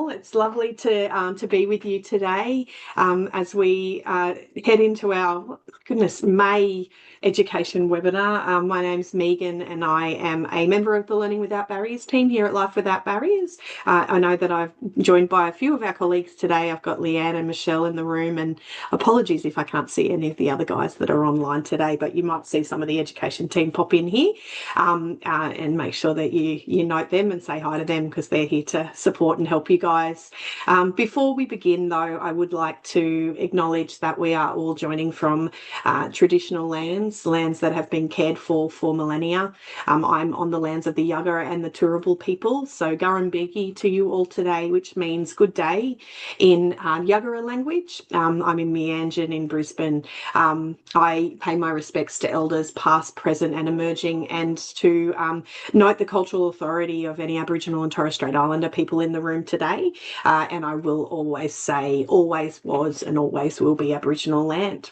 all. It's lovely to be with you today as we head into our May education webinar. My name's Megan and I am a member of the Learning Without Barriers team here at Life Without Barriers. I know that I've joined by a few of our colleagues today. I've got Leanne and Michelle in the room, and apologies if I can't see any of the other guys that are online today, but you might see some of the education team pop in here and make sure that you note them and say hi to them because they're here to support and help you guys. Before we begin though, I would like to acknowledge that we are all joining from traditional lands that have been cared for millennia. I'm on the lands of the Yagara and the Turrbal people, so Gurrumbigi to you all today, which means good day in Yagara language. I'm in Meanjin in Brisbane. I pay my respects to elders past, present and emerging, and to note the cultural authority of any Aboriginal and Torres Strait Islander people in the room today. And I will always say, always was and always will be Aboriginal land.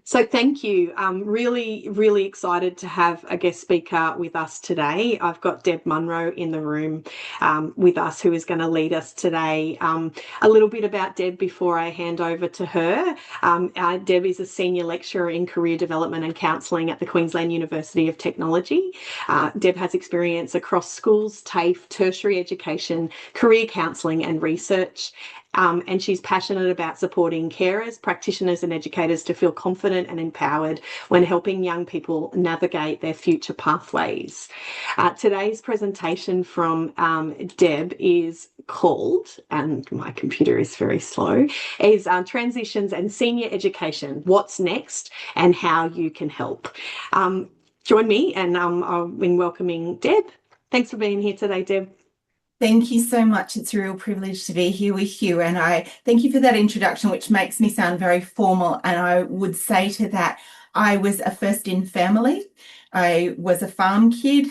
So thank you. I'm really excited to have a guest speaker with us today. I've got Deb Munro in the room with us, who is going to lead us today. A little bit about Deb before I hand over to her. Deb is a senior lecturer in Career Development and Counselling at the Queensland University of Technology. Deb has experience across schools, TAFE, tertiary education, career counselling and research. And she's passionate about supporting carers, practitioners and educators to feel confident and empowered when helping young people navigate their future pathways. Today's presentation from Deb is called, and my computer is very slow, is Transitions and Senior Education, What's Next and How You Can Help. Join me and in welcoming Deb. Thanks for being here today, Deb. Thank you so much. It's a real privilege to be here with you. And I thank you for that introduction, which makes me sound very formal. And I would say to that, I was a first in family. I was a farm kid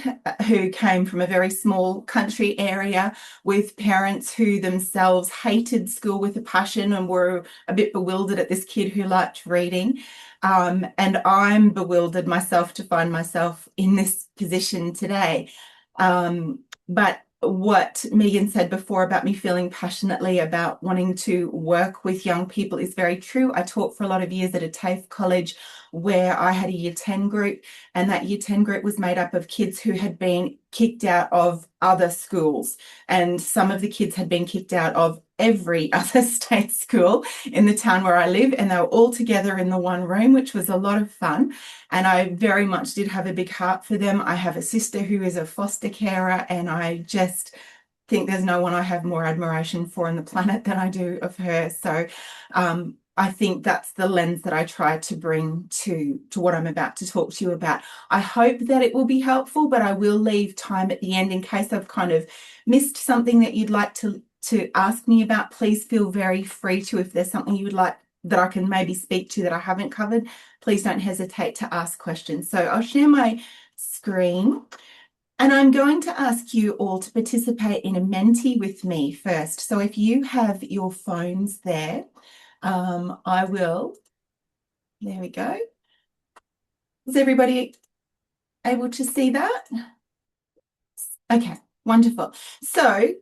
who came from a very small country area with parents who themselves hated school with a passion and were a bit bewildered at this kid who liked reading. And I'm bewildered myself to find myself in this position today. But what Megan said before about me feeling passionately about wanting to work with young people is very true. I taught for a lot of years at a TAFE college where I had a year 10 group, and that year 10 group was made up of kids who had been kicked out of other schools, and some of the kids had been kicked out of every other state school in the town where I live, and they were all together in the one room, which was a lot of fun. And I very much did have a big heart for them. I have a sister who is a foster carer, and I just think there's no one I have more admiration for on the planet than I do of her. So I think that's the lens that I try to bring to what I'm about to talk to you about. I hope that it will be helpful, but I will leave time at the end in case I've kind of missed something that you'd like to ask me about. Please feel very free to, if there's something you would like that I can maybe speak to that I haven't covered, please don't hesitate to ask questions. So I'll share my screen. And I'm going to ask you all to participate in a Menti with me first. So if you have your phones there, I will, there we go. Is everybody able to see that? Okay, wonderful. So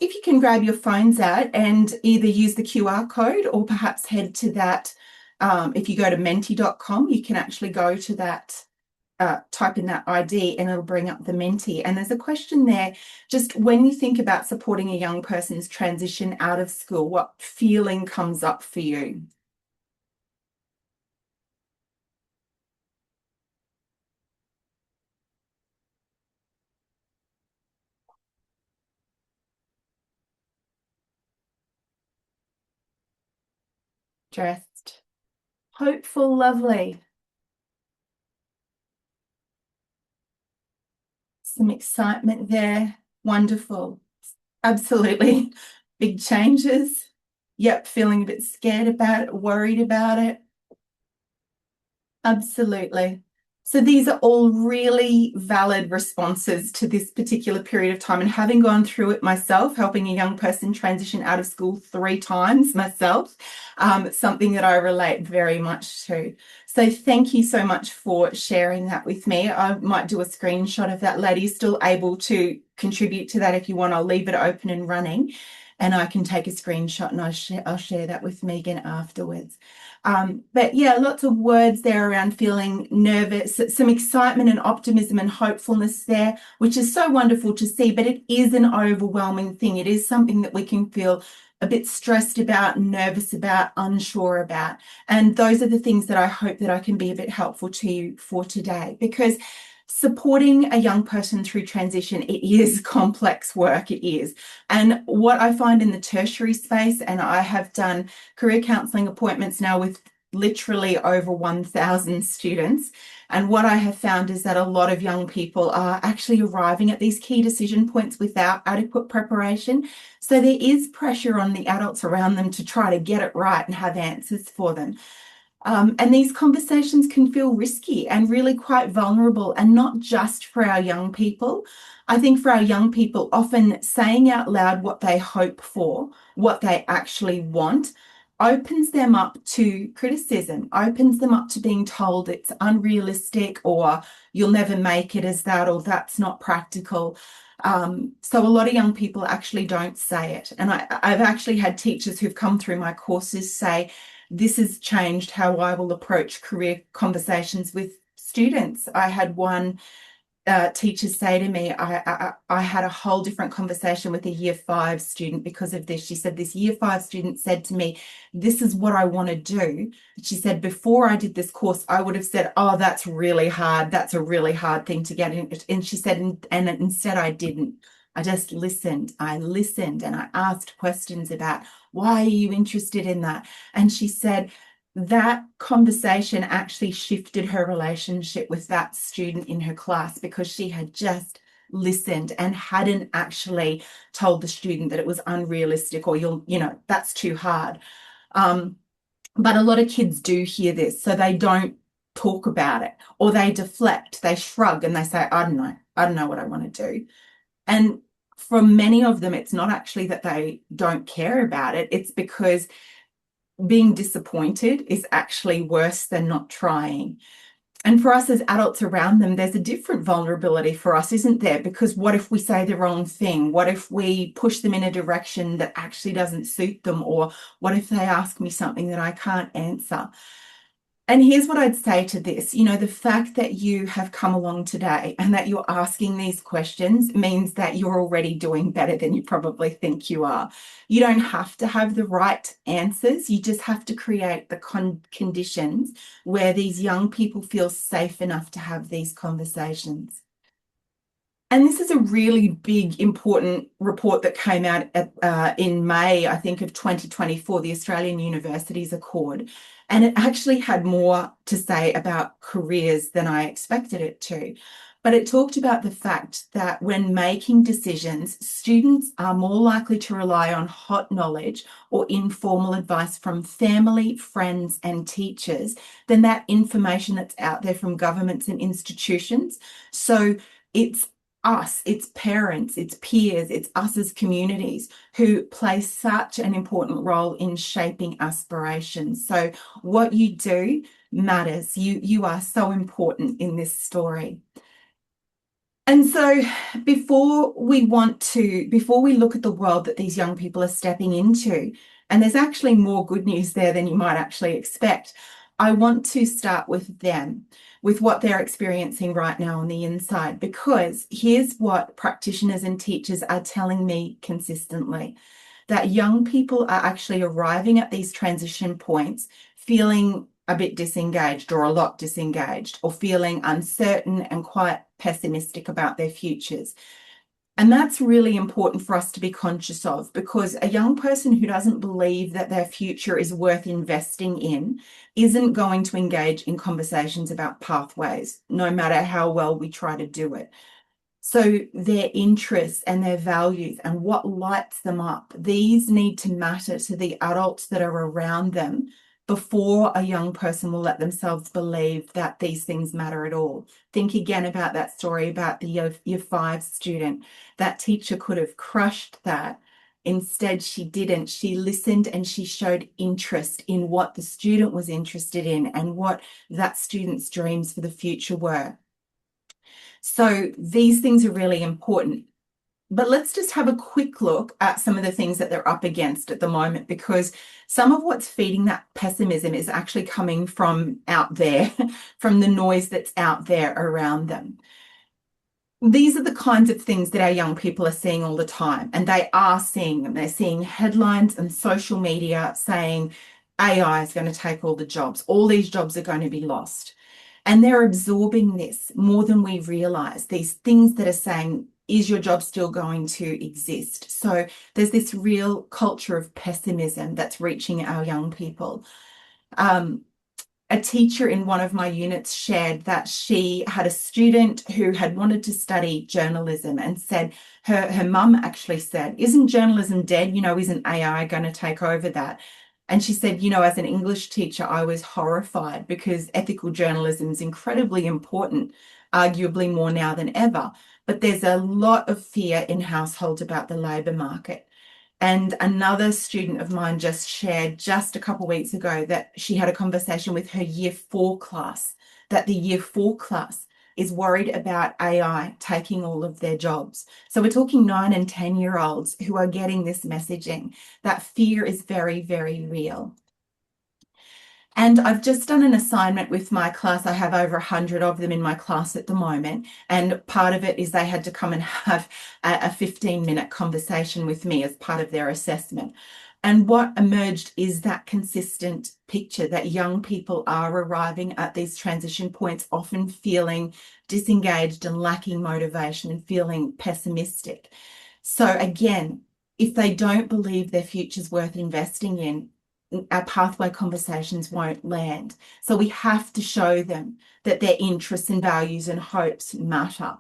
if you can grab your phones out and either use the QR code or perhaps head to that, if you go to menti.com, you can actually go to that, type in that ID and it'll bring up the Menti. And there's a question there, just when you think about supporting a young person's transition out of school, what feeling comes up for you? Dressed, hopeful, lovely. Some excitement there. Wonderful. Absolutely. Big changes. Yep, feeling a bit scared about it, worried about it. Absolutely. So these are all really valid responses to this particular period of time. And having gone through it myself, helping a young person transition out of school 3 times myself, it's something that I relate very much to. So thank you so much for sharing that with me. I might do a screenshot of that later. You're still able to contribute to that if you want. I'll leave it open and running. and I can take a screenshot and I'll share that with Megan afterwards. But yeah, lots of words there around feeling nervous, some excitement and optimism and hopefulness there, which is so wonderful to see, but it is an overwhelming thing. It is something that we can feel a bit stressed about, nervous about, unsure about. And those are the things that I hope that I can be a bit helpful to you for today, because supporting a young person through transition, it is complex work, it is. And what I find in the tertiary space, and I have done career counselling appointments now with literally over 1,000 students, and what I have found is that a lot of young people are actually arriving at these key decision points without adequate preparation. So there is pressure on the adults around them to try to get it right and have answers for them. And these conversations can feel risky and really quite vulnerable, and not just for our young people. I think for our young people, often saying out loud what they hope for, what they actually want, opens them up to criticism, opens them up to being told it's unrealistic, or you'll never make it as that, or that's not practical. So a lot of young people actually don't say it. And I've actually had teachers who've come through my courses say, this has changed how I will approach career conversations with students. I had one teacher say to me, I had a whole different conversation with a year 5 student because of this. She said, this year 5 student said to me, this is what I want to do. She said, before I did this course, I would have said, oh, that's really hard. That's a really hard thing to get in. And she said, and instead I didn't. I just listened. I listened and I asked questions about, why are you interested in that? And she said that conversation actually shifted her relationship with that student in her class, because she had just listened and hadn't actually told the student that it was unrealistic, or that's too hard. But a lot of kids do hear this, so they don't talk about it, or they deflect, they shrug and they say, I don't know what I want to do. And for many of them, it's not actually that they don't care about it. It's because being disappointed is actually worse than not trying. And for us as adults around them, there's a different vulnerability for us, isn't there? Because what if we say the wrong thing? What if we push them in a direction that actually doesn't suit them? Or what if they ask me something that I can't answer? And here's what I'd say to this. The fact that you have come along today and that you're asking these questions means that you're already doing better than you probably think you are. You don't have to have the right answers. You just have to create the conditions where these young people feel safe enough to have these conversations. And this is a really big, important report that came out in May, I think, of 2024, the Australian Universities Accord. And it actually had more to say about careers than I expected it to. But it talked about the fact that when making decisions, students are more likely to rely on hot knowledge or informal advice from family, friends, and teachers than that information that's out there from governments and institutions. So it's us, it's parents, it's peers, it's us as communities who play such an important role in shaping aspirations. So what you do matters. You are so important in this story. And so before we look at the world that these young people are stepping into, and there's actually more good news there than you might actually expect, I want to start with them, with what they're experiencing right now on the inside, because here's what practitioners and teachers are telling me consistently, that young people are actually arriving at these transition points feeling a bit disengaged, or a lot disengaged, or feeling uncertain and quite pessimistic about their futures. And that's really important for us to be conscious of, because a young person who doesn't believe that their future is worth investing in isn't going to engage in conversations about pathways, no matter how well we try to do it. So their interests and their values and what lights them up, these need to matter to the adults that are around them before a young person will let themselves believe that these things matter at all. Think again about that story about the year 5 student. That teacher could have crushed that. Instead, she didn't. She listened and she showed interest in what the student was interested in and what that student's dreams for the future were. So these things are really important. But let's just have a quick look at some of the things that they're up against at the moment, because some of what's feeding that pessimism is actually coming from out there, from the noise that's out there around them. These are the kinds of things that our young people are seeing all the time, and they are seeing them. They're seeing headlines and social media saying AI is going to take all the jobs. All these jobs are going to be lost. And they're absorbing this more than we realize, these things that are saying, is your job still going to exist? So there's this real culture of pessimism that's reaching our young people. A teacher in one of my units shared that she had a student who had wanted to study journalism and said her mum actually said, isn't journalism dead? Isn't AI going to take over that? And she said, as an English teacher, I was horrified because ethical journalism is incredibly important, arguably more now than ever. But there's a lot of fear in households about the labour market. And another student of mine just shared just a couple of weeks ago that she had a conversation with her year 4 class, that the year 4 class is worried about AI taking all of their jobs. So we're talking 9 and 10-year-olds who are getting this messaging. That fear is very, very real. And I've just done an assignment with my class. I have over 100 of them in my class at the moment. And part of it is they had to come and have a 15-minute conversation with me as part of their assessment. And what emerged is that consistent picture that young people are arriving at these transition points, often feeling disengaged and lacking motivation and feeling pessimistic. So again, if they don't believe their future's worth investing in, our pathway conversations won't land. So we have to show them that their interests and values and hopes matter.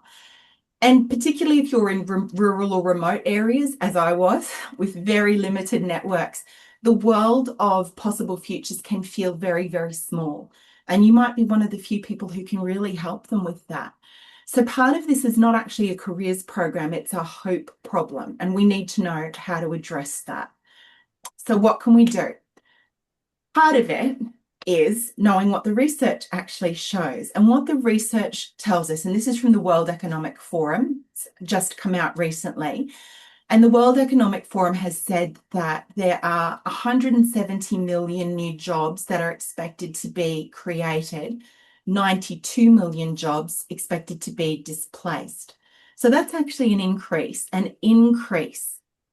And particularly if you're in rural or remote areas, as I was, with very limited networks, the world of possible futures can feel very, very small. And you might be one of the few people who can really help them with that. So part of this is not actually a careers program, it's a hope problem. And we need to know how to address that. So what can we do? Part of it is knowing what the research actually shows. And what the research tells us, and this is from the World Economic Forum, it's just come out recently, and the World Economic Forum has said that there are 170 million new jobs that are expected to be created, 92 million jobs expected to be displaced. So that's actually an increase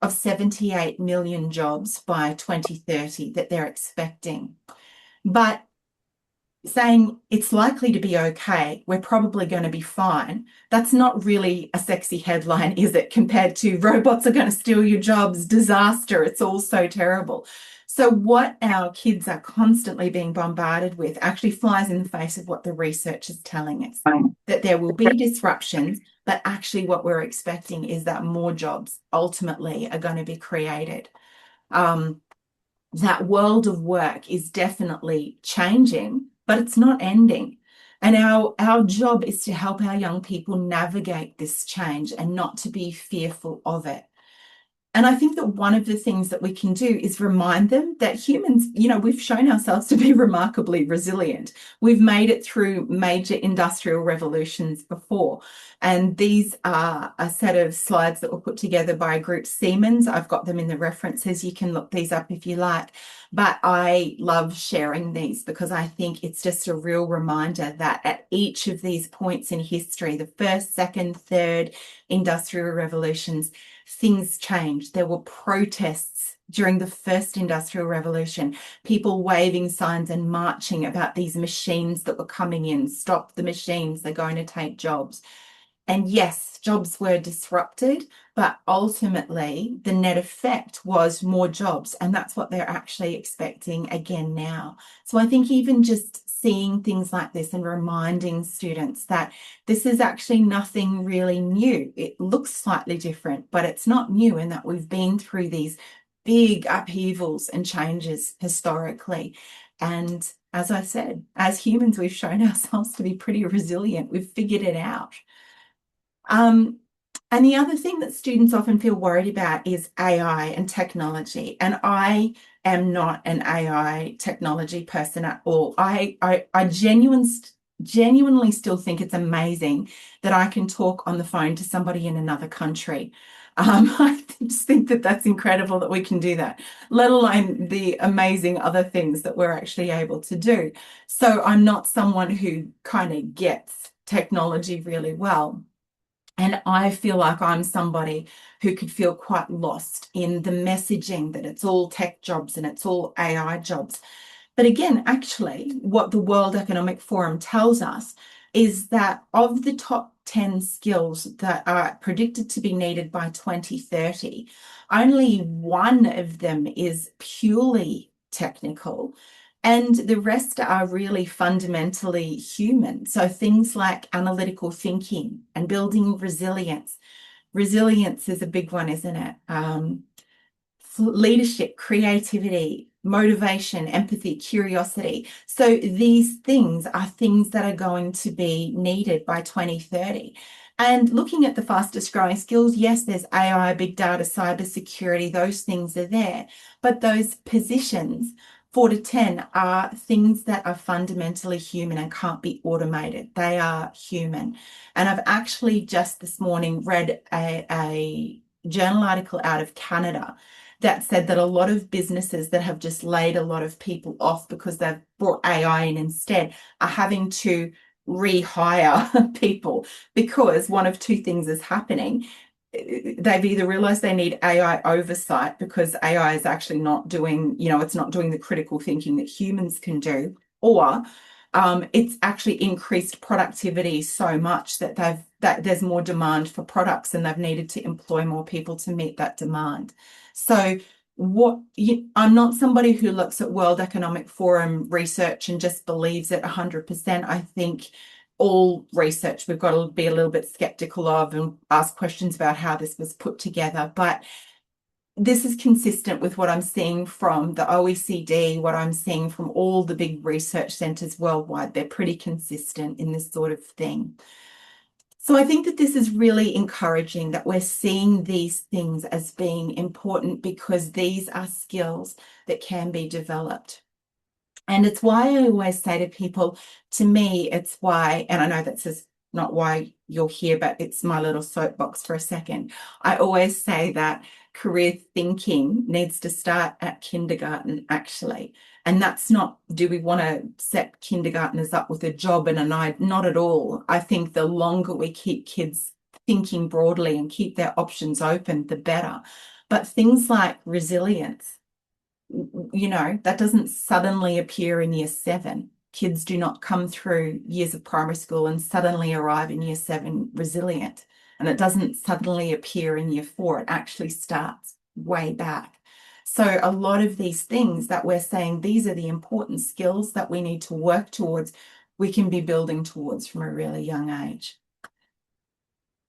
of 78 million jobs by 2030 that they're expecting. But saying it's likely to be okay, we're probably going to be fine, that's not really a sexy headline, is it? Compared to robots are going to steal your jobs, disaster, it's all so terrible. So what our kids are constantly being bombarded with actually flies in the face of what the research is telling us, that there will be disruptions, but actually what we're expecting is that more jobs ultimately are going to be created. That world of work is definitely changing, but it's not ending. And our job is to help our young people navigate this change and not to be fearful of it. And I think that one of the things that we can do is remind them that humans, we've shown ourselves to be remarkably resilient. We've made it through major industrial revolutions before. And these are a set of slides that were put together by a group, Siemens. I've got them in the references. You can look these up if you like. But I love sharing these because I think it's just a real reminder that at each of these points in history, the first, second, third industrial revolutions, things changed. There were protests during the first industrial revolution, people waving signs and marching about these machines that were coming in. Stop the machines, they're going to take jobs. And yes, jobs were disrupted, but ultimately the net effect was more jobs. And that's what they're actually expecting again now. So I think even just seeing things like this and reminding students that this is actually nothing really new. It looks slightly different, but it's not new, and that we've been through these big upheavals and changes historically. And as I said, as humans, we've shown ourselves to be pretty resilient. We've figured it out. And the other thing that students often feel worried about is AI and technology. And I am not an AI technology person at all. I genuinely still think it's amazing that I can talk on the phone to somebody in another country. I just think that that's incredible that we can do that, let alone the amazing other things that we're actually able to do. So I'm not someone who kind of gets technology really well. And I feel like I'm somebody who could feel quite lost in the messaging that it's all tech jobs and it's all AI jobs. But again, actually, what the World Economic Forum tells us is that of the top 10 skills that are predicted to be needed by 2030, only one of them is purely technical, and the rest are really fundamentally human. So things like analytical thinking and building resilience. Resilience is a big one, isn't it? Leadership, creativity, motivation, empathy, curiosity. So these things are things that are going to be needed by 2030. And looking at the fastest growing skills, yes, there's AI, big data, cybersecurity, those things are there. But those positions, 4 to 10, are things that are fundamentally human and can't be automated. They are human. And I've actually just this morning read a journal article out of Canada that said that a lot of businesses that have just laid a lot of people off because they've brought AI in instead are having to rehire people, because one of two things is happening. They've either realized they need AI oversight because AI is actually not doing, it's not doing the critical thinking that humans can do, or it's actually increased productivity so much that there's more demand for products and they've needed to employ more people to meet that demand. So I'm not somebody who looks at World Economic Forum research and just believes it 100%. I think all research we've got to be a little bit skeptical of and ask questions about how this was put together. But this is consistent with what I'm seeing from the OECD, what I'm seeing from all the big research centres worldwide. They're pretty consistent in this sort of thing. So I think that this is really encouraging that we're seeing these things as being important, because these are skills that can be developed. And it's why I always say to people, to me, it's why, and I know that's not why you're here, but it's my little soapbox for a second. I always say that career thinking needs to start at kindergarten, actually. And that's not, do we want to set kindergartners up with a job and an eye? Not at all. I think the longer we keep kids thinking broadly and keep their options open, the better. But things like resilience, that doesn't suddenly appear in year 7. Kids do not come through years of primary school and suddenly arrive in year 7 resilient. And it doesn't suddenly appear in year 4. It actually starts way back. So a lot of these things that we're saying, these are the important skills that we need to work towards, we can be building towards from a really young age.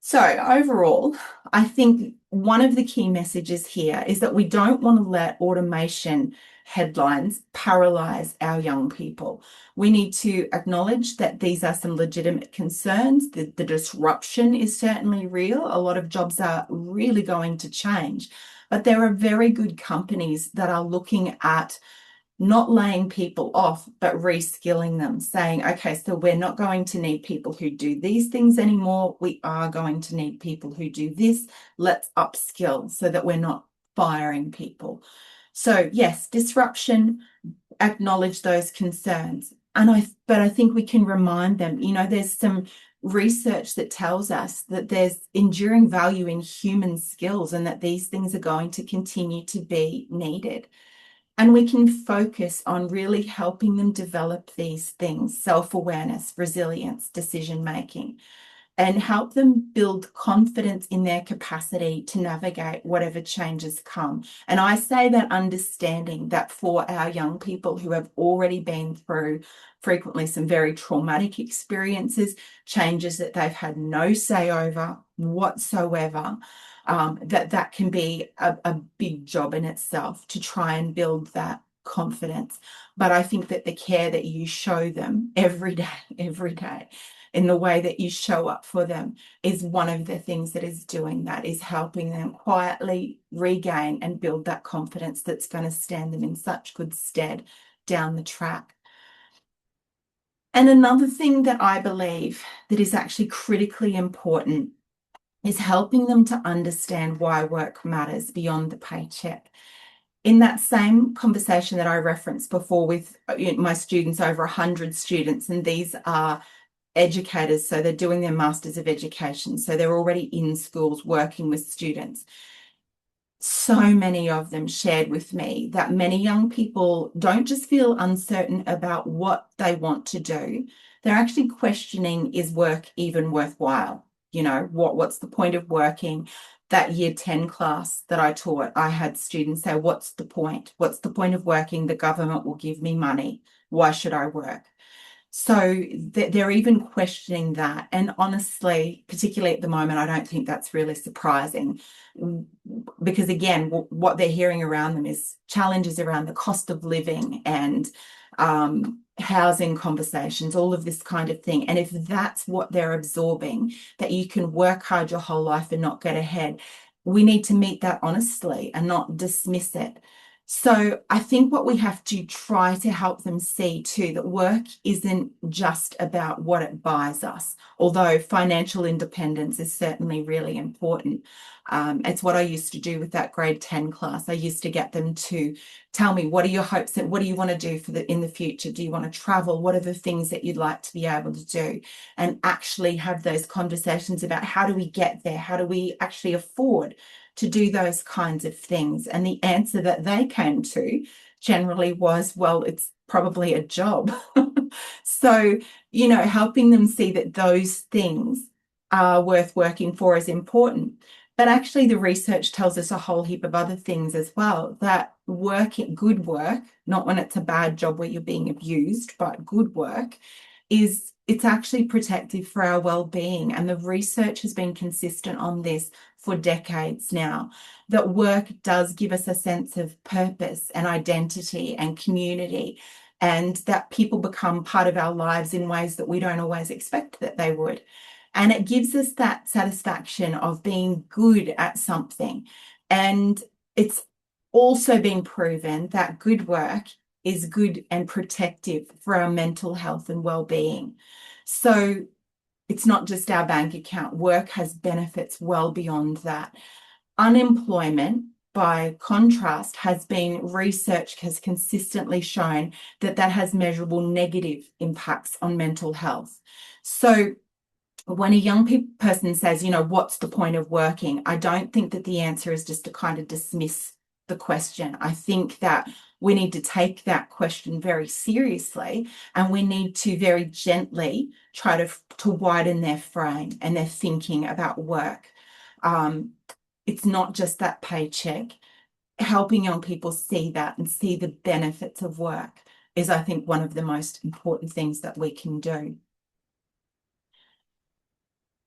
So overall, I think one of the key messages here is that we don't want to let automation headlines paralyze our young people. We need to acknowledge that these are some legitimate concerns. The disruption is certainly real. A lot of jobs are really going to change, but there are very good companies that are looking at not laying people off, but reskilling them, saying, okay, so we're not going to need people who do these things anymore. We are going to need people who do this. Let's upskill so that we're not firing people. So yes, disruption, acknowledge those concerns. But I think we can remind them, there's some research that tells us that there's enduring value in human skills and that these things are going to continue to be needed. And we can focus on really helping them develop these things, self-awareness, resilience, decision-making, and help them build confidence in their capacity to navigate whatever changes come. And I say that understanding that for our young people who have already been through frequently some very traumatic experiences, changes that they've had no say over whatsoever, that can be a big job in itself to try and build that confidence. But I think that the care that you show them every day, in the way that you show up for them, is one of the things that is doing that, is helping them quietly regain and build that confidence that's going to stand them in such good stead down the track. And another thing that I believe that is actually critically important is helping them to understand why work matters beyond the paycheck. In that same conversation that I referenced before with my students, over 100 students, and these are educators, so they're doing their Masters of Education, so they're already in schools working with students. So many of them shared with me that many young people don't just feel uncertain about what they want to do, they're actually questioning, is work even worthwhile? You know, what's the point of working? That year 10 class that I taught, I had students say, what's the point? What's the point of working? The government will give me money. Why should I work? So they're even questioning that. And honestly, particularly at the moment, I don't think that's really surprising, because again, what they're hearing around them is challenges around the cost of living and housing conversations, all of this kind of thing. And if that's what they're absorbing, that you can work hard your whole life and not get ahead, we need to meet that honestly and not dismiss it. So I think what we have to try to help them see too, that work isn't just about what it buys us, although financial independence is certainly really important. It's what I used to do with that grade 10 class. I used to get them to tell me, what are your hopes and what do you want to do in the future? Do you want to travel? What are the things that you'd like to be able to do? And actually have those conversations about, how do we get there? How do we actually afford to do those kinds of things? And the answer that they came to generally was, well, it's probably a job. So, you know, helping them see that those things are worth working for is important. But actually, the research tells us a whole heap of other things as well, that good work, not when it's a bad job where you're being abused, but good work it's actually protective for our well-being. And the research has been consistent on this for decades now, that work does give us a sense of purpose and identity and community, and that people become part of our lives in ways that we don't always expect that they would. And it gives us that satisfaction of being good at something. And it's also been proven that good work is good and protective for our mental health and well-being. So it's not just our bank account. Work has benefits well beyond that. Unemployment, by contrast, research has consistently shown that has measurable negative impacts on mental health. So when a young person says, you know, what's the point of working? I don't think that the answer is just to kind of dismiss the question. I think that we need to take that question very seriously, and we need to very gently try to widen their frame and their thinking about work. It's not just that paycheck. Helping young people see that and see the benefits of work is, I think, one of the most important things that we can do.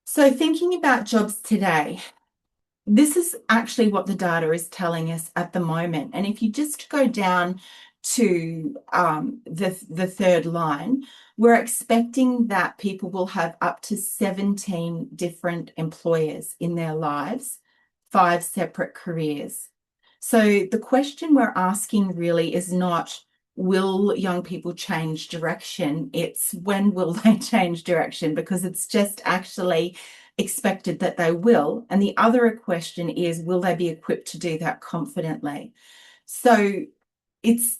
So thinking about jobs today, this is actually what the data is telling us at the moment. And if you just go down to the third line, we're expecting that people will have up to 17 different employers in their lives, 5 separate careers. So the question we're asking really is not, will young people change direction? It's, when will they change direction? Because it's just actually expected that they will. And the other question is, will they be equipped to do that confidently? So it's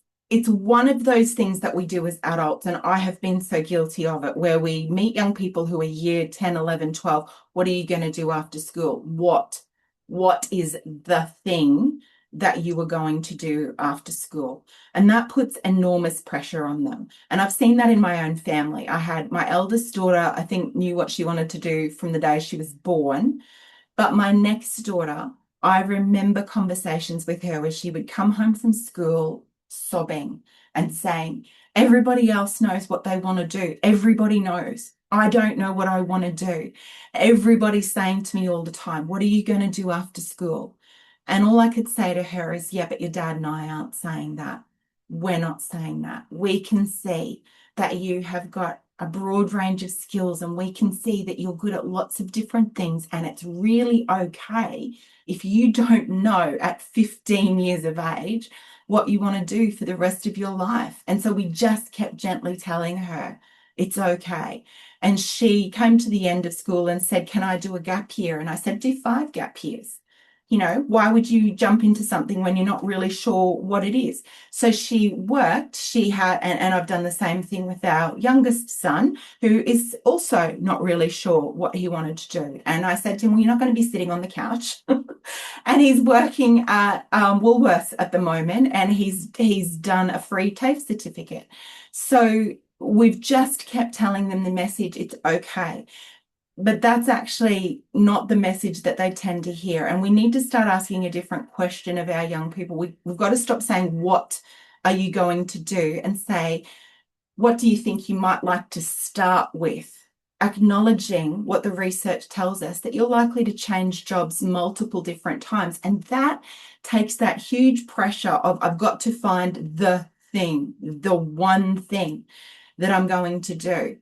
one of those things that we do as adults, and I have been so guilty of it, where we meet young people who are year 10, 11, 12. What are you going to do after school? What is the thing that you were going to do after school? And that puts enormous pressure on them. And I've seen that in my own family. I had my eldest daughter, I think, knew what she wanted to do from the day she was born. But my next daughter, I remember conversations with her where she would come home from school sobbing and saying, everybody else knows what they want to do. Everybody knows. I don't know what I want to do. Everybody's saying to me all the time, what are you going to do after school? And all I could say to her is, yeah, but your dad and I aren't saying that. We're not saying that. We can see that you have got a broad range of skills, and we can see that you're good at lots of different things. And it's really okay if you don't know at 15 years of age what you want to do for the rest of your life. And so we just kept gently telling her, It's okay. And she came to the end of school and said, can I do a gap year? And I said, do 5 gap years. You know, why would you jump into something when you're not really sure what it is? So she worked, she had, and I've done the same thing with our youngest son, who is also not really sure what he wanted to do. And I said to him, well, you're not going to be sitting on the couch. And he's working at Woolworths at the moment, and he's done a free TAFE certificate. So we've just kept telling them the message, it's okay. But that's actually not the message that they tend to hear. And we need to start asking a different question of our young people. We've got to stop saying, what are you going to do? And say, what do you think you might like to start with? Acknowledging what the research tells us, that you're likely to change jobs multiple different times. And that takes that huge pressure of, I've got to find the thing, the one thing that I'm going to do.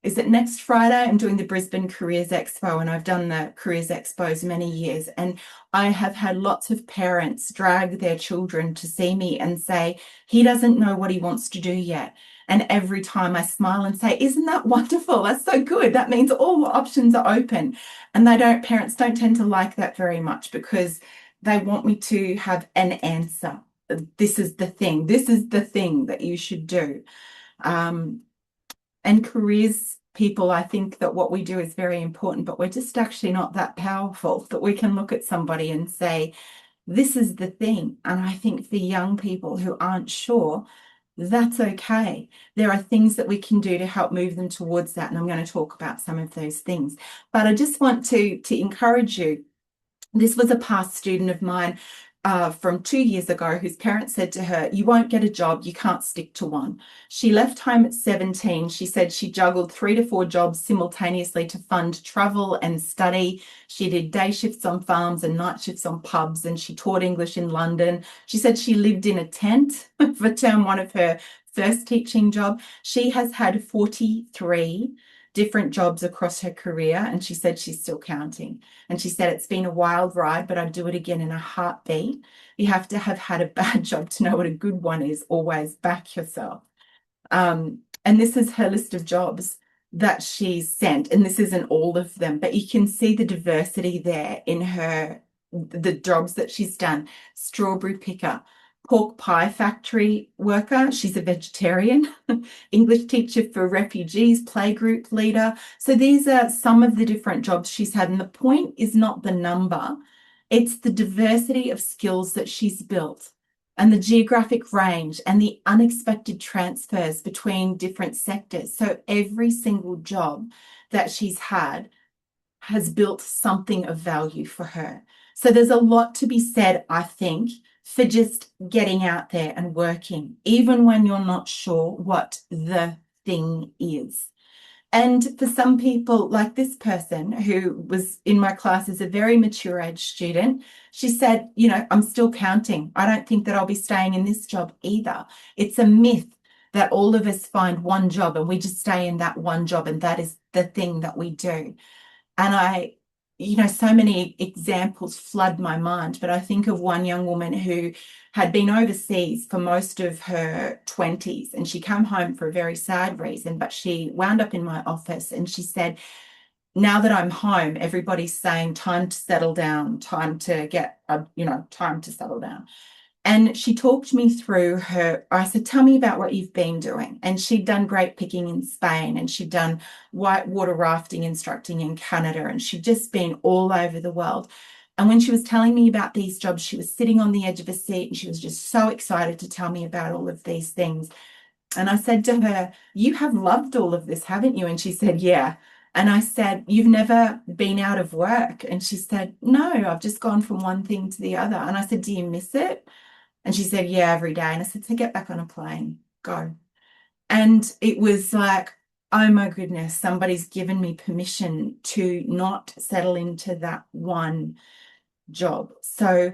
Is it next Friday? I'm doing the Brisbane Careers Expo, and I've done the Careers Expos many years. And I have had lots of parents drag their children to see me and say, he doesn't know what he wants to do yet. And every time I smile and say, isn't that wonderful? That's so good. That means all the options are open. And parents don't tend to like that very much, because they want me to have an answer. This is the thing. This is the thing that you should do. And careers people, I think that what we do is very important, but we're just actually not that powerful that we can look at somebody and say, this is the thing. And I think for young people who aren't sure, that's okay. There are things that we can do to help move them towards that. And I'm going to talk about some of those things. But I just want to encourage you. This was a past student of mine from 2 years ago, whose parents said to her, you won't get a job, you can't stick to one. She left home at 17. She said she juggled 3 to 4 jobs simultaneously to fund travel and study. She did day shifts on farms and night shifts on pubs, and she taught English in London. She said she lived in a tent for term 1 of her first teaching job. She has had 43 different jobs across her career, and she said she's still counting. And she said, it's been a wild ride, but I'd do it again in a heartbeat. You have to have had a bad job to know what a good one is. Always back yourself. And this is her list of jobs that she's sent, and this isn't all of them, but you can see the diversity there in the jobs that she's done. Strawberry picker, pork pie factory worker, she's a vegetarian, English teacher for refugees, playgroup leader. So these are some of the different jobs she's had. And the point is not the number, it's the diversity of skills that she's built, and the geographic range and the unexpected transfers between different sectors. So every single job that she's had has built something of value for her. So there's a lot to be said, I think, for just getting out there and working, even when you're not sure what the thing is. And for some people, like this person who was in my class as a very mature age student, she said, I'm still counting. I don't think that I'll be staying in this job either. It's a myth that all of us find one job and we just stay in that one job, and that is the thing that we do. And so many examples flood my mind, but I think of one young woman who had been overseas for most of her 20s, and she came home for a very sad reason, but she wound up in my office and she said, now that I'm home, everybody's saying time to settle down, time to time to settle down. And she talked me through I said, tell me about what you've been doing. And she'd done grape picking in Spain, and she'd done whitewater rafting instructing in Canada, and she'd just been all over the world. And when she was telling me about these jobs, she was sitting on the edge of a seat, and she was just so excited to tell me about all of these things. And I said to her, you have loved all of this, haven't you? And she said, yeah. And I said, you've never been out of work? And she said, no, I've just gone from one thing to the other. And I said, do you miss it? And she said, yeah, every day. And I said, so get back on a plane, go. And it was like, oh my goodness, somebody's given me permission to not settle into that one job. So,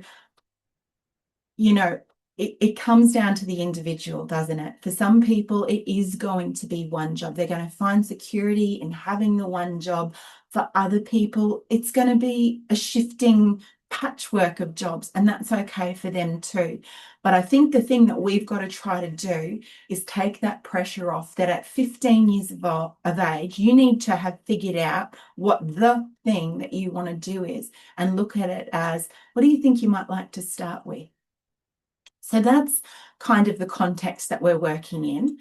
it comes down to the individual, doesn't it? For some people, it is going to be one job. They're going to find security in having the one job. For other people, it's going to be a shifting patchwork of jobs, and that's okay for them too. But I think the thing that we've got to try to do is take that pressure off that at 15 years of age, you need to have figured out what the thing that you want to do is, and look at it as, what do you think you might like to start with? So that's kind of the context that we're working in.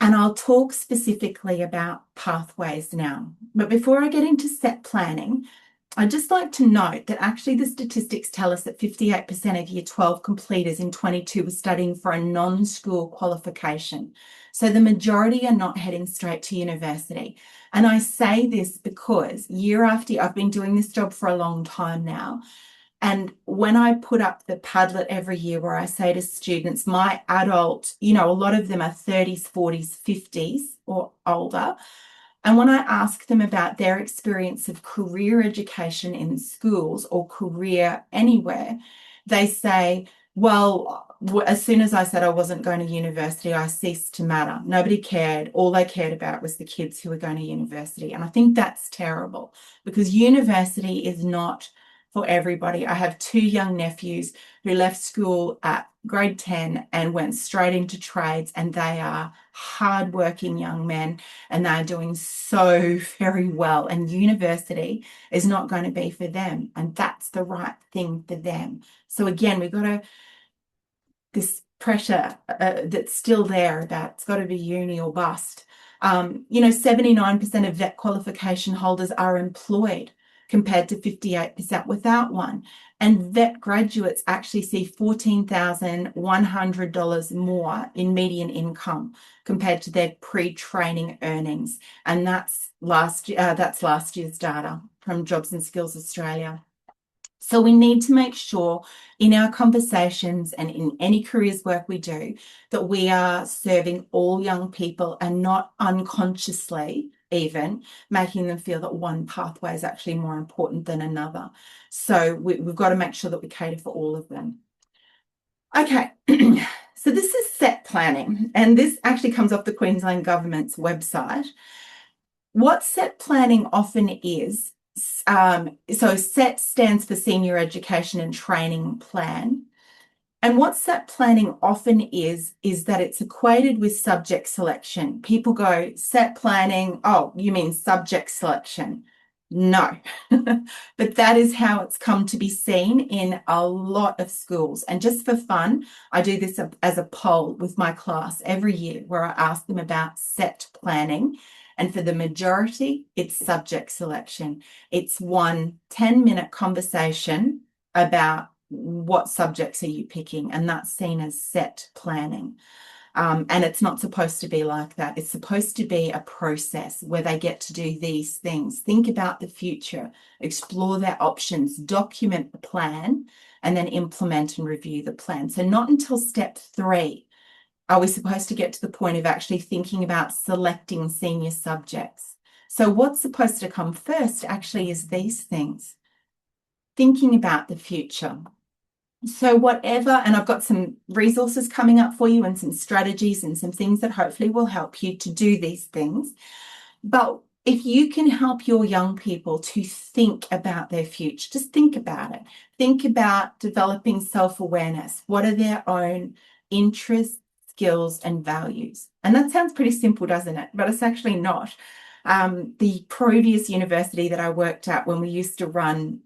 And I'll talk specifically about pathways now. But before I get into set planning, I'd just like to note that actually the statistics tell us that 58% of Year 12 completers in 22 were studying for a non-school qualification. So the majority are not heading straight to university. And I say this because year after year, I've been doing this job for a long time now. And when I put up the Padlet every year where I say to students, my adult, a lot of them are 30s, 40s, 50s or older. And when I ask them about their experience of career education in schools or career anywhere, they say, well, as soon as I said I wasn't going to university, I ceased to matter. Nobody cared. All they cared about was the kids who were going to university. And I think that's terrible, because university is not for everybody. I have 2 young nephews who left school at grade 10 and went straight into trades, and they are hardworking young men and they're doing so very well. And university is not going to be for them, and that's the right thing for them. So again, we've got this pressure that's still there about it's got to be uni or bust. 79% of vet qualification holders are employed, compared to 58% without one. And vet graduates actually see $14,100 more in median income compared to their pre-training earnings. And that's last year's data from Jobs and Skills Australia. So we need to make sure in our conversations and in any careers work we do that we are serving all young people and not unconsciously even making them feel that one pathway is actually more important than another. So we've got to make sure that we cater for all of them. Okay, so this is set planning, and this actually comes off the Queensland Government's website. What set planning often is, so SET stands for Senior Education and Training Plan. And what SET planning often is that it's equated with subject selection. People go, SET planning, oh, you mean subject selection? No, but that is how it's come to be seen in a lot of schools. And just for fun, I do this as a poll with my class every year where I ask them about SET planning. And for the majority, it's subject selection. It's one 10-minute conversation about what subjects are you picking, and that's seen as set planning. And it's not supposed to be like that. It's supposed to be a process where they get to do these things, think about the future, explore their options, document the plan, and then implement and review the plan. So not until step 3 are we supposed to get to the point of actually thinking about selecting senior subjects. So what's supposed to come first actually is these things. Thinking about the future. So whatever, and I've got some resources coming up for you and some strategies and some things that hopefully will help you to do these things. But if you can help your young people to think about their future, just think about it. Think about developing self-awareness. What are their own interests, skills, and values? And that sounds pretty simple, doesn't it? But it's actually not. The previous university that I worked at, when we used to run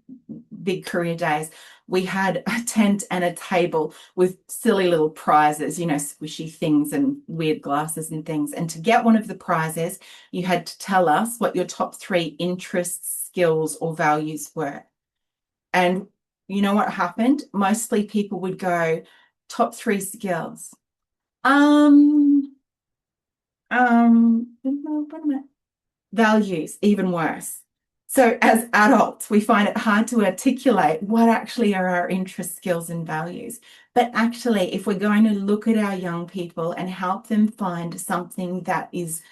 big career days, we had a tent and a table with silly little prizes, squishy things and weird glasses and things. And to get one of the prizes, you had to tell us what your top 3 interests, skills, or values were. And you know what happened? Mostly people would go, top 3 skills. Values, even worse. So as adults, we find it hard to articulate what actually are our interests, skills, and values. But actually, if we're going to look at our young people and help them find something that is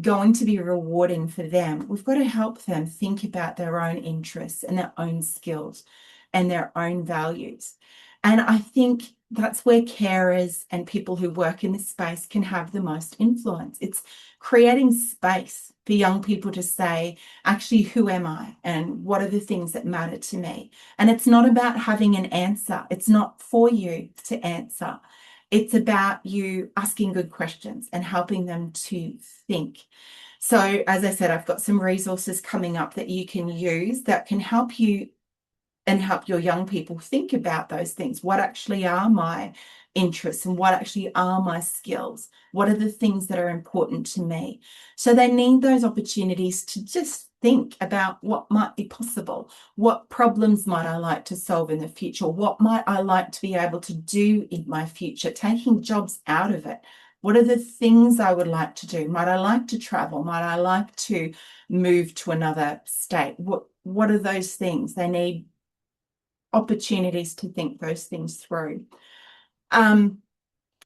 going to be rewarding for them, we've got to help them think about their own interests and their own skills and their own values. And I think that's where carers and people who work in this space can have the most influence. It's creating space for young people to say, actually, who am I? And what are the things that matter to me? And it's not about having an answer. It's not for you to answer. It's about you asking good questions and helping them to think. So, as I said, I've got some resources coming up that you can use that can help you and help your young people think about those things. What actually are my interests and what actually are my skills? What are the things that are important to me? So they need those opportunities to just think about what might be possible. What problems might I like to solve in the future? What might I like to be able to do in my future? Taking jobs out of it. What are the things I would like to do? Might I like to travel? Might I like to move to another state? What are those things? They need opportunities to think those things through. And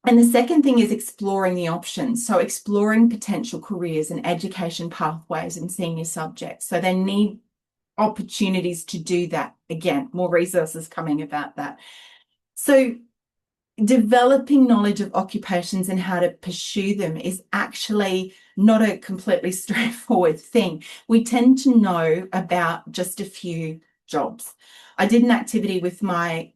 the second thing is exploring the options. So exploring potential careers and education pathways and senior subjects. So they need opportunities to do that. Again, more resources coming about that. So developing knowledge of occupations and how to pursue them is actually not a completely straightforward thing. We tend to know about just a few jobs. I did an activity with my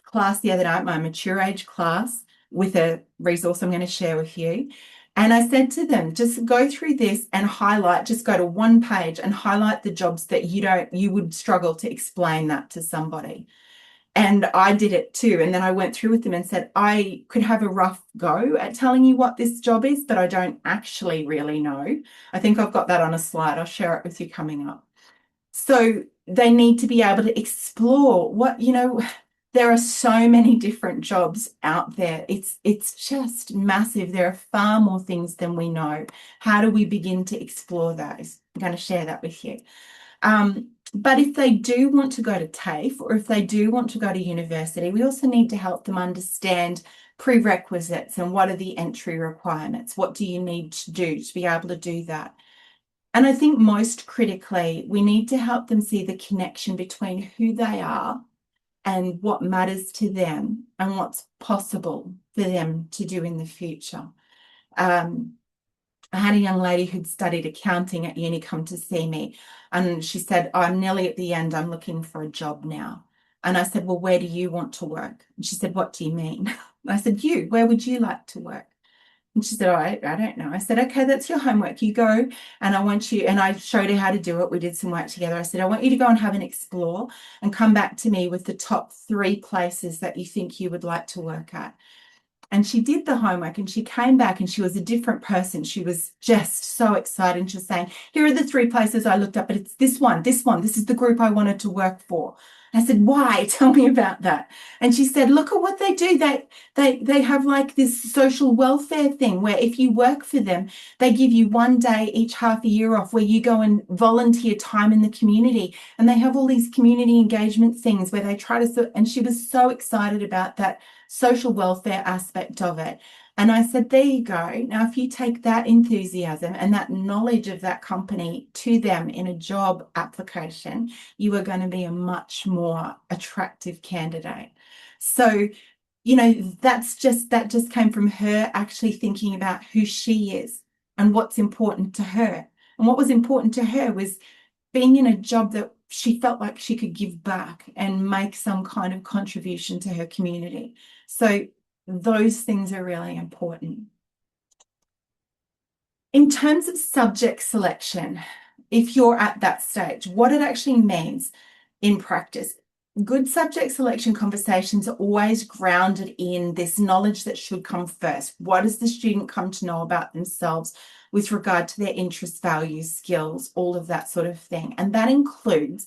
class the other night, my mature age class, with a resource I'm going to share with you. And I said to them, just go through this and highlight, just go to one page and highlight the jobs that you would struggle to explain that to somebody. And I did it too. And then I went through with them and said, I could have a rough go at telling you what this job is, but I don't actually really know. I think I've got that on a slide. I'll share it with you coming up. So they need to be able to explore there are so many different jobs out there. It's just massive. There are far more things than we know. How do we begin to explore those? I'm going to share that with you. But if they do want to go to TAFE or if they do want to go to university, we also need to help them understand prerequisites and what are the entry requirements? What do you need to do to be able to do that? And I think most critically, we need to help them see the connection between who they are and what matters to them and what's possible for them to do in the future. I had a young lady who'd studied accounting at uni come to see me, and she said, I'm nearly at the end, I'm looking for a job now. And I said, well, where do you want to work? And she said, what do you mean? I said, where would you like to work? And she said, I don't know. I said, okay, that's your homework. You go, and I want you, and I showed her how to do it. We did some work together. I said, I want you to go and have an explore and come back to me with the top 3 places that you think you would like to work at. And she did the homework and she came back and she was a different person. She was just so excited. And she was saying, here are the 3 places I looked up, but it's this one. This is the group I wanted to work for. I said, why? Tell me about that. And she said, look at what they do. They have like this social welfare thing where if you work for them, they give you 1 day each half a year off where you go and volunteer time in the community. And they have all these community engagement things where they try to, and she was so excited about that social welfare aspect of it. And I said, there you go. Now, if you take that enthusiasm and that knowledge of that company to them in a job application, you are going to be a much more attractive candidate. So, that just came from her actually thinking about who she is and what's important to her. And what was important to her was being in a job that she felt like she could give back and make some kind of contribution to her community. So those things are really important. In terms of subject selection, if you're at that stage, what it actually means in practice, good subject selection conversations are always grounded in this knowledge that should come first. What does the student come to know about themselves with regard to their interests, values, skills, all of that sort of thing? And that includes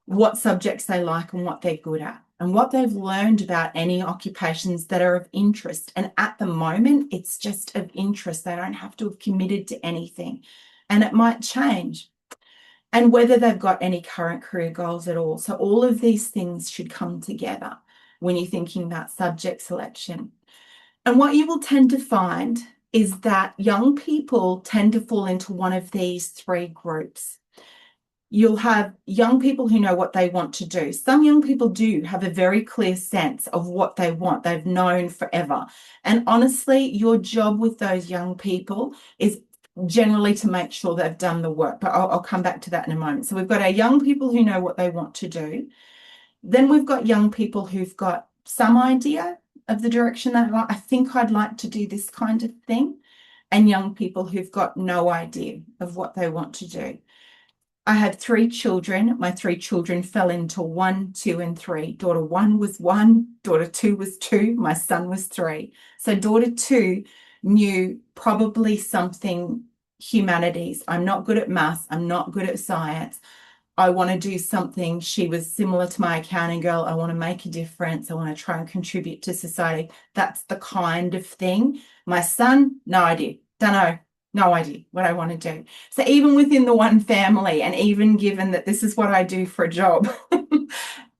what subjects they like and what they're good at and what they've learned about any occupations that are of interest. And at the moment, it's just of interest. They don't have to have committed to anything, and it might change. And whether they've got any current career goals at all. So all of these things should come together when you're thinking about subject selection. And what you will tend to find is that young people tend to fall into one of these 3 groups. You'll have young people who know what they want to do. Some young people do have a very clear sense of what they want. They've known forever. And honestly, your job with those young people is generally to make sure they've done the work. But I'll come back to that in a moment. So we've got our young people who know what they want to do. Then we've got young people who've got some idea of the direction that I think I'd like to do this kind of thing. And young people who've got no idea of what they want to do. I had 3 children. My 3 children fell into 1, 2, and 3. Daughter 1 was 1, daughter 2 was 2, my son was 3. So daughter 2 knew probably something humanities. I'm not good at maths. I'm not good at science. I want to do something. She was similar to my accounting girl. I want to make a difference. I want to try and contribute to society. That's the kind of thing. My son, no idea. Don't know. No idea what I want to do. So even within the one family, and even given that this is what I do for a job,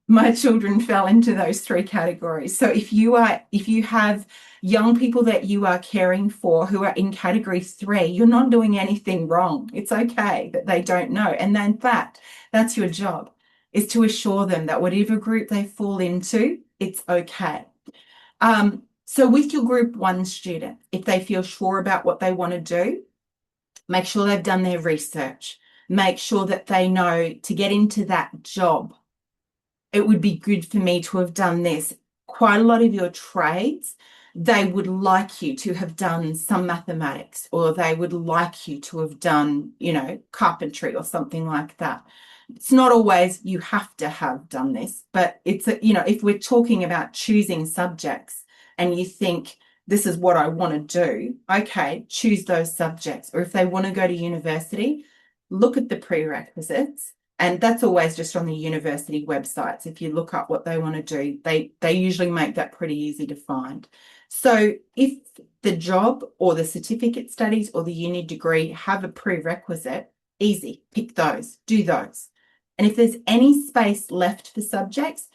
my children fell into those 3 categories. So if you have young people that you are caring for who are in category 3, you're not doing anything wrong. It's okay that they don't know. And in fact, that's your job, is to assure them that whatever group they fall into, it's okay. So with your group 1 student, if they feel sure about what they want to do, make sure they've done their research. Make sure that they know to get into that job, it would be good for me to have done this. Quite a lot of your trades, they would like you to have done some mathematics, or they would like you to have done, carpentry or something like that. It's not always you have to have done this, but it's, if we're talking about choosing subjects, and you think, this is what I want to do, okay, choose those subjects. Or if they want to go to university, look at the prerequisites. And that's always just on the university websites. If you look up what they want to do, they usually make that pretty easy to find. So if the job or the certificate studies or the uni degree have a prerequisite, easy, pick those, do those. And if there's any space left for subjects,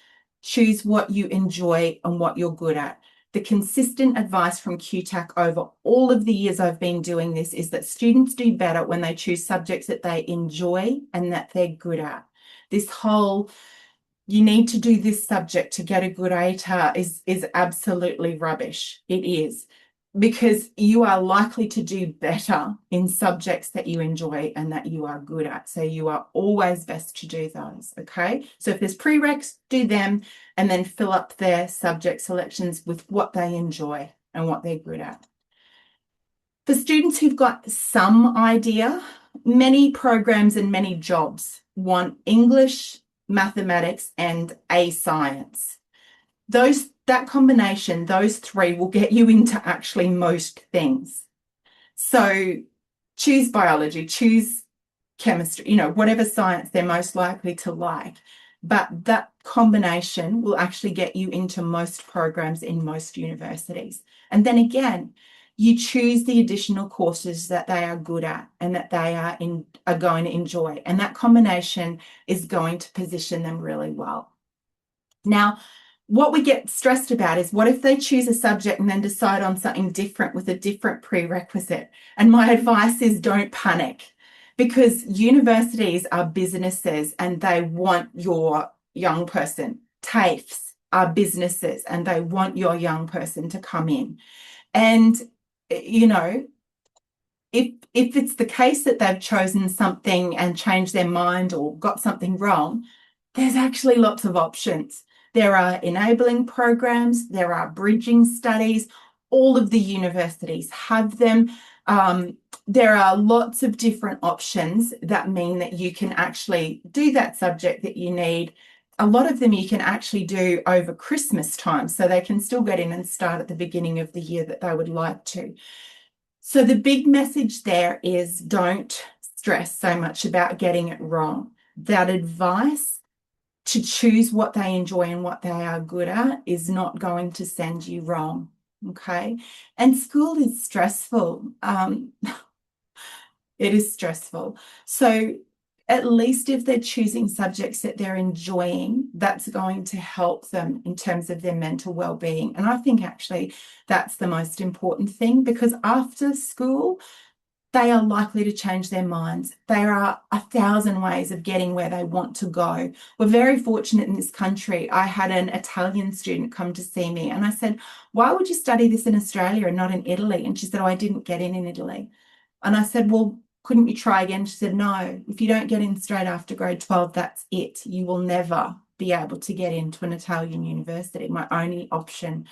choose what you enjoy and what you're good at. The consistent advice from QTAC over all of the years I've been doing this is that students do better when they choose subjects that they enjoy and that they're good at. This whole, you need to do this subject to get a good ATAR is absolutely rubbish. It is. Because you are likely to do better in subjects that you enjoy and that you are good at. So you are always best to do those, okay? So if there's prereqs, do them, and then fill up their subject selections with what they enjoy and what they're good at. For students who've got some idea, many programs and many jobs want English, mathematics, and A science. That combination, those 3 will get you into actually most things. So choose biology, choose chemistry, whatever science they're most likely to like. But that combination will actually get you into most programs in most universities. And then again, you choose the additional courses that they are good at and that they are going to enjoy. And that combination is going to position them really well. Now, what we get stressed about is, what if they choose a subject and then decide on something different with a different prerequisite? And my advice is, don't panic, because universities are businesses and they want your young person. TAFEs are businesses and they want your young person to come in. And, if it's the case that they've chosen something and changed their mind or got something wrong, there's actually lots of options. There are enabling programs, there are bridging studies, all of the universities have them. There are lots of different options that mean that you can actually do that subject that you need. A lot of them you can actually do over Christmas time, so they can still get in and start at the beginning of the year that they would like to. So the big message there is, don't stress so much about getting it wrong. That advice to choose what they enjoy and what they are good at is not going to send you wrong, okay? And school is stressful. It is stressful. So at least if they're choosing subjects that they're enjoying, that's going to help them in terms of their mental well-being. And I think actually that's the most important thing, because after school, they are likely to change their minds. There are 1,000 ways of getting where they want to go. We're very fortunate in this country. I had an Italian student come to see me and I said, why would you study this in Australia and not in Italy? And she said, oh, I didn't get in Italy. And I said, well, couldn't you try again? She said, no, if you don't get in straight after grade 12, that's it. You will never be able to get into an Italian university. My only option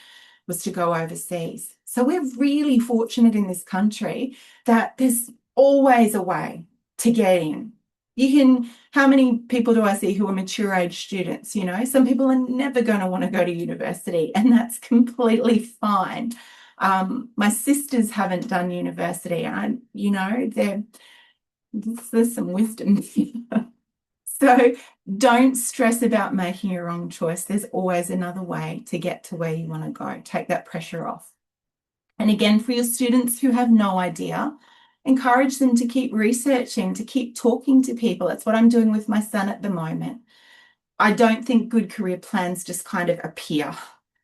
was to go overseas. So we're really fortunate in this country that there's always a way to get in. How many people do I see who are mature age students? Some people are never going to want to go to university, and that's completely fine. My sisters haven't done university, and there's some wisdom here. So don't stress about making a wrong choice. There's always another way to get to where you want to go. Take that pressure off. And again, for your students who have no idea, encourage them to keep researching, to keep talking to people. It's what I'm doing with my son at the moment. I don't think good career plans just kind of appear.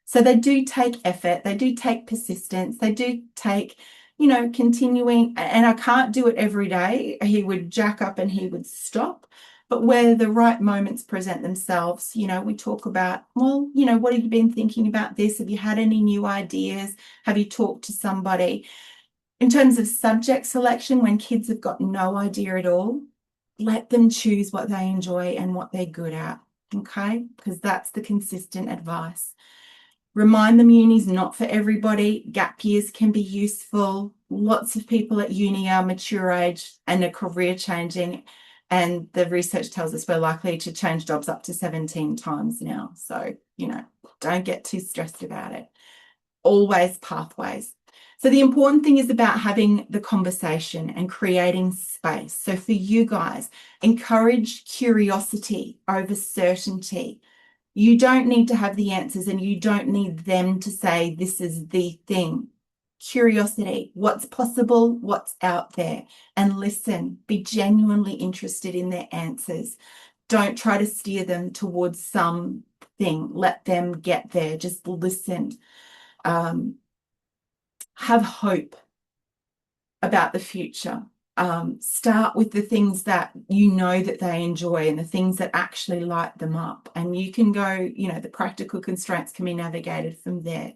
So they do take effort, they do take persistence, they do take, continuing, and I can't do it every day. He would jack up and he would stop. But where the right moments present themselves, we talk about, well, what have you been thinking about this? Have you had any new ideas? Have you talked to somebody? In terms of subject selection, when kids have got no idea at all, let them choose what they enjoy and what they're good at, okay? Because that's the consistent advice. Remind them uni's not for everybody. Gap years can be useful. Lots of people at uni are mature age and are career changing. And the research tells us we're likely to change jobs up to 17 times now. So, don't get too stressed about it. Always pathways. So the important thing is about having the conversation and creating space. So for you guys, encourage curiosity over certainty. You don't need to have the answers and you don't need them to say this is the thing. Curiosity, what's possible, what's out there, and listen, be genuinely interested in their answers. Don't try to steer them towards something. Let them get there. Just listen. Have hope about the future. Start with the things that that they enjoy and the things that actually light them up. And you can go, the practical constraints can be navigated from there.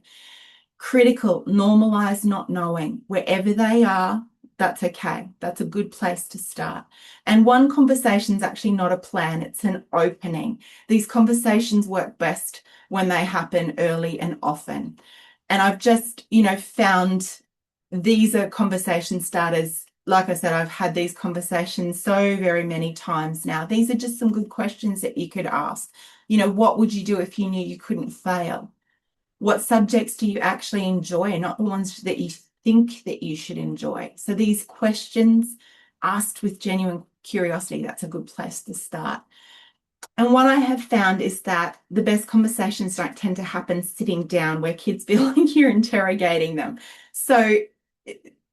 Critical, normalize not knowing. Wherever they are, that's okay. That's a good place to start. And one conversation is actually not a plan, it's an opening. These conversations work best when they happen early and often. And I've just, found these are conversation starters. Like I said, I've had these conversations so very many times now. These are just some good questions that you could ask. What would you do if you knew you couldn't fail? What subjects do you actually enjoy, not the ones that you think that you should enjoy? So these questions asked with genuine curiosity, that's a good place to start. And what I have found is that the best conversations don't tend to happen sitting down where kids feel like you're interrogating them. So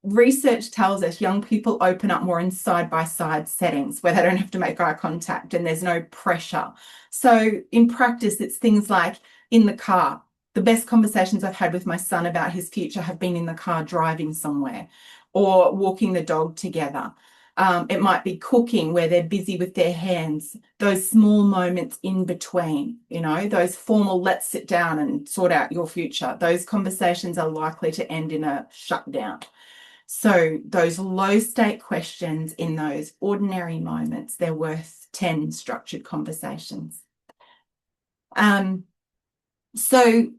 research tells us young people open up more in side-by-side settings where they don't have to make eye contact and there's no pressure. So in practice, it's things like in the car. The best conversations I've had with my son about his future have been in the car driving somewhere or walking the dog together. It might be cooking where they're busy with their hands, those small moments in between, those formal let's sit down and sort out your future. Those conversations are likely to end in a shutdown. So those low stake questions in those ordinary moments, they're worth 10 structured conversations. So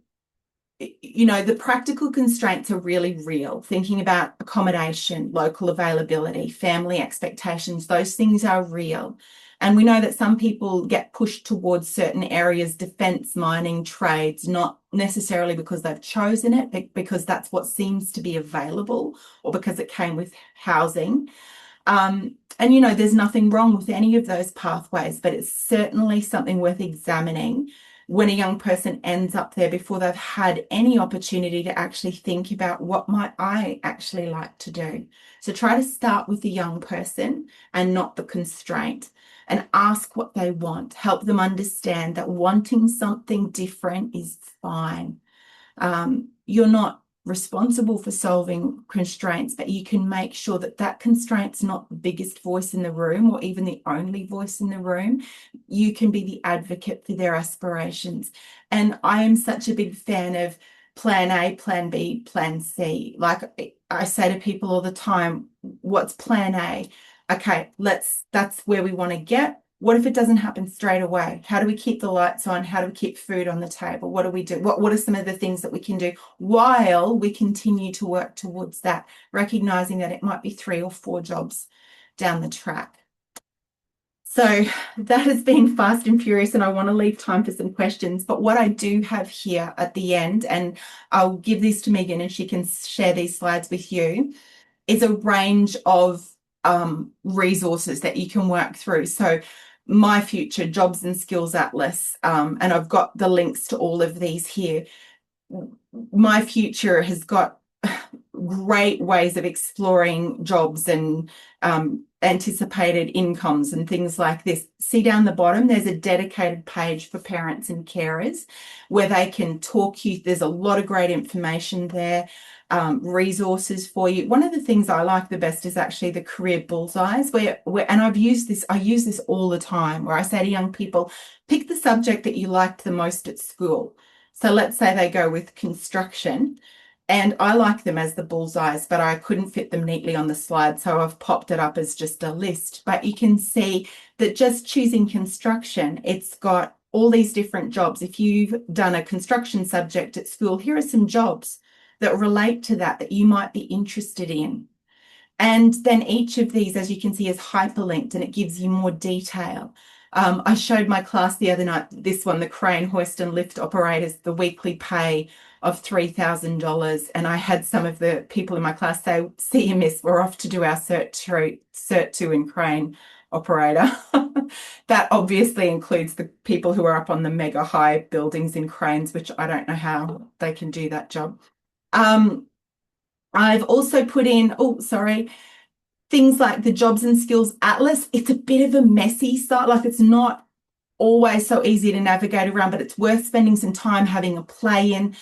the practical constraints are really real. Thinking about accommodation, local availability, family expectations, those things are real. And we know that some people get pushed towards certain areas, defence, mining, trades, not necessarily because they've chosen it, but because that's what seems to be available or because it came with housing. And there's nothing wrong with any of those pathways, but it's certainly something worth examining when a young person ends up there before they've had any opportunity to actually think about what might I actually like to do. So try to start with the young person and not the constraint, and ask what they want. Help them understand that wanting something different is fine. You're not responsible for solving constraints, but you can make sure that that constraint's not the biggest voice in the room or even the only voice in the room. You can be the advocate for their aspirations. And I am such a big fan of plan A, plan B, plan C. Like I say to people all the time, what's plan A? Okay, that's where we want to get. What if it doesn't happen straight away? How do we keep the lights on? How do we keep food on the table? What do we do? What are some of the things that we can do while we continue to work towards that, recognizing that it might be 3 or 4 jobs down the track? So that has been fast and furious, and I want to leave time for some questions. But what I do have here at the end, and I'll give this to Megan and she can share these slides with you, is a range of resources that you can work through. So My Future Jobs and Skills Atlas, and I've got the links to all of these here. My Future has got great ways of exploring jobs and anticipated incomes and things like this. See down the bottom, there's a dedicated page for parents and carers where they can talk you. There's a lot of great information there, resources for you. One of the things I like the best is actually the career bullseyes, where and I use this all the time, where I say to young people, pick the subject that you liked the most at school. So let's say they go with construction. And I like them as the bullseyes, but I couldn't fit them neatly on the slide, so I've popped it up as just a list. But you can see that just choosing construction, it's got all these different jobs. If you've done a construction subject at school, here are some jobs that relate to that you might be interested in. And then each of these, as you can see, is hyperlinked and it gives you more detail. I showed my class the other night, this one, the crane, hoist and lift operators, the weekly pay of $3,000. And I had some of the people in my class say, see you, miss, we're off to do our Cert 2 in crane operator. That obviously includes the people who are up on the mega high buildings in cranes, which I don't know how they can do that job. I've also put in, things like the Jobs and Skills Atlas. It's a bit of a messy site, like it's not always so easy to navigate around, but it's worth spending some time having a play in.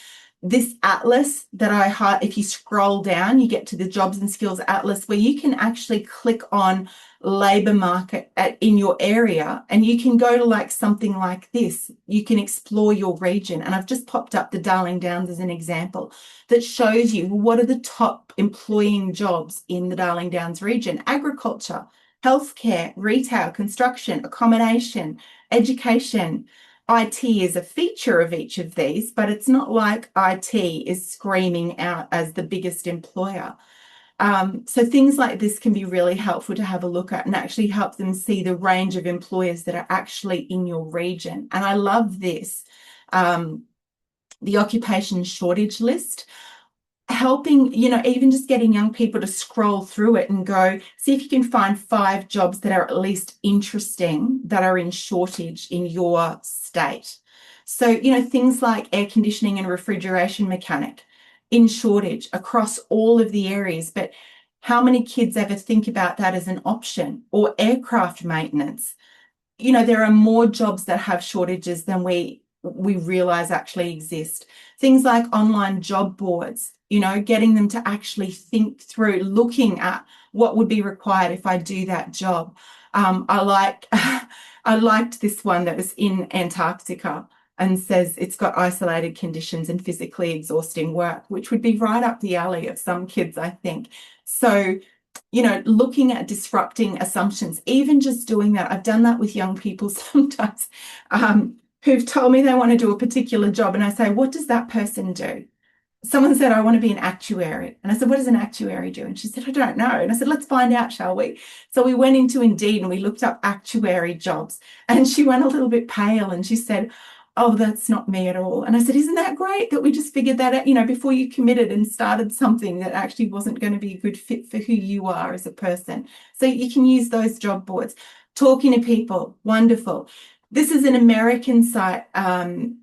This atlas that if you scroll down, you get to the Jobs and Skills Atlas, where you can actually click on labour market in your area, and you can go to like something like this. You can explore your region, and I've just popped up the Darling Downs as an example that shows you what are the top employing jobs in the Darling Downs region: agriculture, healthcare, retail, construction, accommodation, education. IT is a feature of each of these, but it's not like IT is screaming out as the biggest employer. So things like this can be really helpful to have a look at and actually help them see the range of employers that are actually in your region. And I love this, the occupation shortage list, helping, even just getting young people to scroll through it and go, see if you can find 5 jobs that are at least interesting, that are in shortage in your state. So, things like air conditioning and refrigeration mechanic in shortage across all of the areas. But how many kids ever think about that as an option? Or aircraft maintenance? There are more jobs that have shortages than we realize actually exist. Things like online job boards, getting them to actually think through, looking at what would be required if I do that job. I liked this one that was in Antarctica and says it's got isolated conditions and physically exhausting work, which would be right up the alley of some kids, I think. So, looking at disrupting assumptions, even just doing that. I've done that with young people sometimes who've told me they want to do a particular job. And I say, what does that person do? Someone said, I want to be an actuary. And I said, what does an actuary do? And she said, I don't know. And I said, let's find out, shall we? So we went into Indeed and we looked up actuary jobs. And she went a little bit pale and she said, oh, that's not me at all. And I said, isn't that great that we just figured that out, before you committed and started something that actually wasn't going to be a good fit for who you are as a person. So you can use those job boards. Talking to people, wonderful. This is an American site, Own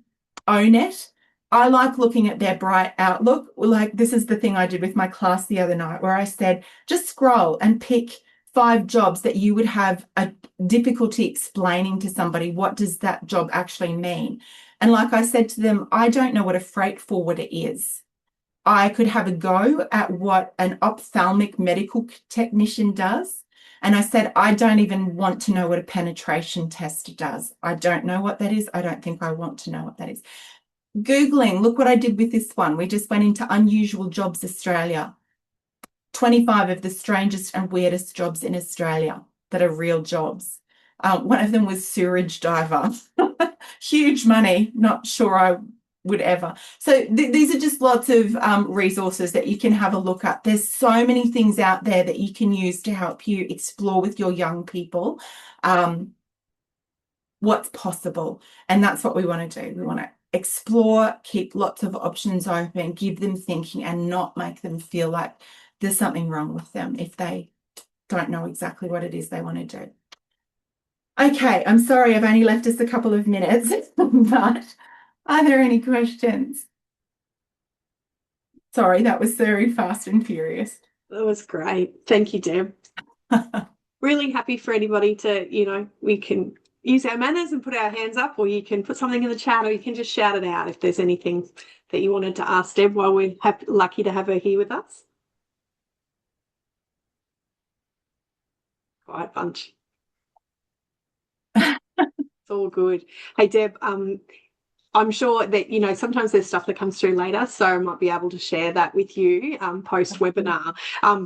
It. I like looking at their Bright Outlook. Like, this is the thing I did with my class the other night, where I said, just scroll and pick 5 jobs that you would have a difficulty explaining to somebody, what does that job actually mean? And like I said to them, I don't know what a freight forwarder is. I could have a go at what an ophthalmic medical technician does. And I said, I don't even want to know what a penetration test does. I don't know what that is. I don't think I want to know what that is. Googling, look what I did with this one. We just went into Unusual Jobs Australia. 25 of the strangest and weirdest jobs in Australia that are real jobs. One of them was sewerage diver. Huge money. Not sure I would ever. So these are just lots of resources that you can have a look at. There's so many things out there that you can use to help you explore with your young people what's possible. And that's what we want to do. We want to explore, keep lots of options open, give them thinking, and not make them feel like there's something wrong with them if they don't know exactly what it is they want to do. Okay, I'm sorry, I've only left us a couple of minutes, but are there any questions? Sorry, that was very fast and furious. That was great. Thank you, Deb. Really happy for anybody to, we can use our manners and put our hands up, or you can put something in the chat, or you can just shout it out if there's anything that you wanted to ask Deb while we're lucky to have her here with us. Quiet bunch. It's all good. Hey, Deb, I'm sure that, sometimes there's stuff that comes through later, so I might be able to share that with you post-webinar.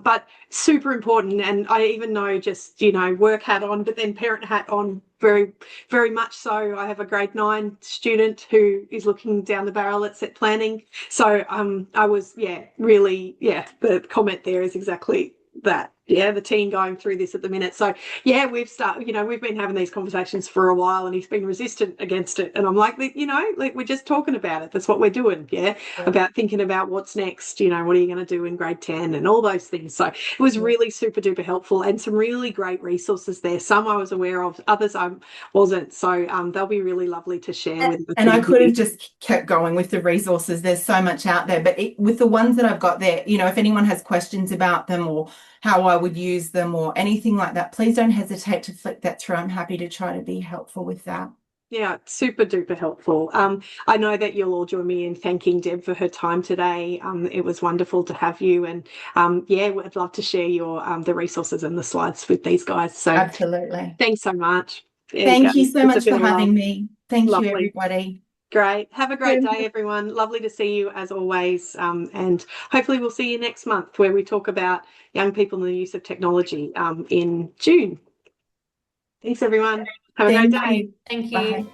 But super important, and I even know just, work hat on, but then parent hat on very, very much so. I have a grade 9 student who is looking down the barrel at set planning. So I was, really, the comment there is exactly that. Yeah, the teen going through this at the minute. So we've been having these conversations for a while, and he's been resistant against it. And I'm like, we're just talking about it. That's what we're doing. Yeah. About thinking about what's next, what are you going to do in grade 10 and all those things. So it was really super duper helpful, and some really great resources there. Some I was aware of, others I wasn't. So they'll be really lovely to share with the And I could have just kept going with the resources. There's so much out there, but with the ones that I've got there, if anyone has questions about them or how I would use them or anything like that, please don't hesitate to flick that through. I'm happy to try to be helpful with that. Yeah, super duper helpful. I know that you'll all join me in thanking Deb for her time today. It was wonderful to have you, and we'd love to share your the resources and the slides with these guys. So absolutely. Thanks so much. Thank you so much for having me. Thank you, everybody. Great. Have a great day, everyone. Lovely to see you as always. And hopefully we'll see you next month, where we talk about young people and the use of technology in June. Thanks, everyone. Have a great day. Thank you. Bye.